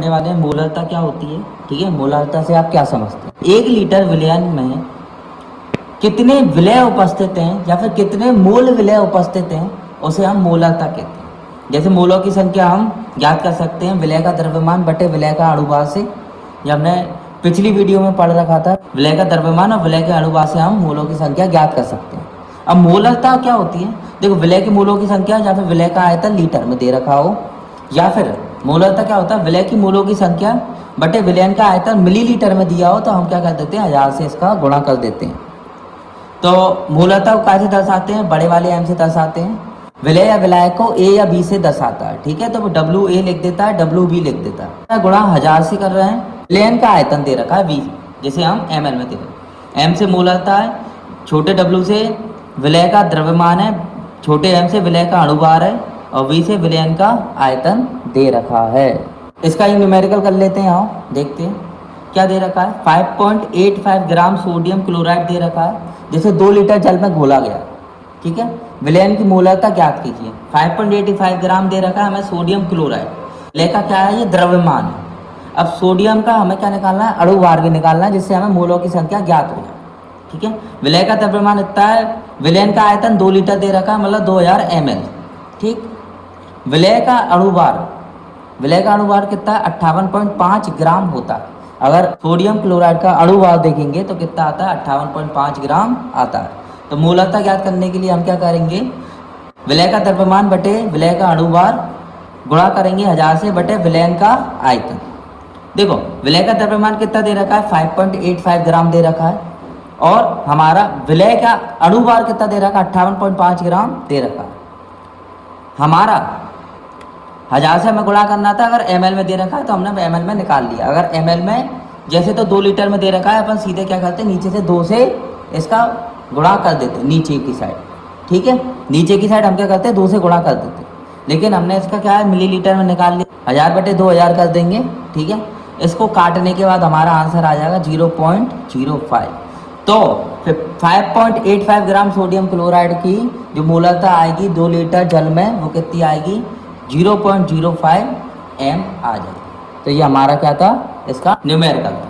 पढ़ने वाले हैं मोलरता क्या होती है। ठीक है, मोलरता से आप क्या समझते हैं? 1 लीटर विलयन में कितने विलय उपस्थित हैं या फिर कितने मोल विलय उपस्थित हैं, उसे हम मोलरता कहते हैं। जैसे मोलों की संख्या हम ज्ञात कर सकते हैं विलय का द्रव्यमान बटे विलय का अणुभार से। ये हमने पिछली वीडियो में पढ़ रखा था। विलय का द्रव्यमान और विलय के अणुभार से हम मोलों की संख्या ज्ञात कर सकते हैं। अब मोलरता क्या होती है? देखो, विलय की मोलों की संख्या या फिर विलय का आयतन लीटर में दे रखा हो, या फिर मोलरता क्या होता है? विलय की मोलों की संख्या बटे विलयन का आयतन मिलीलीटर में दिया हो तो हम क्या कर देते हैं? 1000 से इसका गुणा कर देते हैं। तो मोलरता को कैसे दर्शाते हैं? बड़े वाले एम से दर्शाते हैं। विलय या विलाय को ए या बी से दर्शाता है। ठीक है, तो डब्ल्यू ए लिख देता है, डब्ल्यू बी लिख देता है। गुणा 1000 से कर रहे हैं। विलयन का आयतन दे रखा है वी, जैसे हम एम एल में दे रहे हैं। एम से मोलरता है, छोटे डब्ल्यू से विलय का द्रव्यमान है, छोटे एम से विलय का अणुभार है और वी से विलयन का आयतन दे रखा है। इसका एक न्यूमेरिकल कर लेते हैं। आओ देखते हैं क्या दे रखा है। 5.85 ग्राम सोडियम क्लोराइड दे रखा है, जैसे 2 लीटर जल में घोला गया। ठीक है, विलयन की मोलरता ज्ञात कीजिए। 5.85 ग्राम दे रखा है हमें सोडियम क्लोराइड। विलय का क्या है? ये द्रव्यमान है। अब सोडियम का हमें क्या निकालना है? अणुभार भी निकालना है, जिससे हमें मोलों की संख्या ज्ञात हो जाए। ठीक है, विलय का द्रव्यमान इतना है। विलयन का आयतन 2 लीटर दे रखा है, मतलब 2000 ml। ठीक, विलय का अणुभार, विलय का अणुभार कितना है? 58.5 ग्राम होता है। अगर सोडियम क्लोराइड का अणुभार देखेंगे तो कितना आता है? 58.5 ग्राम आता है। तो मोलरता ज्ञात करने के लिए हम क्या करेंगे? विलय का द्रव्यमान बटे विलय का अणुभार गुणा करेंगे 1000 से बटे विलयन का आयतन। देखो, विलय का द्रव्यमान कितना दे रखा है? 5.85 ग्राम दे रखा है, और हमारा विलय का अणुभार कितना दे रखा है? 58.5 ग्राम दे रखा है। हमारा 1000 से हमें गुणा करना था। अगर ml में दे रखा है तो हमने ml में निकाल लिया। अगर ml में जैसे तो 2 लीटर में दे रखा है, अपन सीधे क्या करते हैं? नीचे से 2 से इसका गुणा कर देते हैं, नीचे की साइड। ठीक है, नीचे की साइड हम क्या करते हैं? 2 से गुणा कर देते हैं। लेकिन हमने इसका क्या है? मिलीलीटर में निकाल लिया। 1000 बटे 2000 कर देंगे। ठीक है, इसको काटने के बाद हमारा आंसर आ जाएगा 0.05। तो 5.85 ग्राम सोडियम क्लोराइड की जो मोलरता आएगी 2 लीटर जल में, वो कितनी आएगी? 0.05 m आ जाएगी। तो ये हमारा क्या था? इसका न्यूमेरिकल था।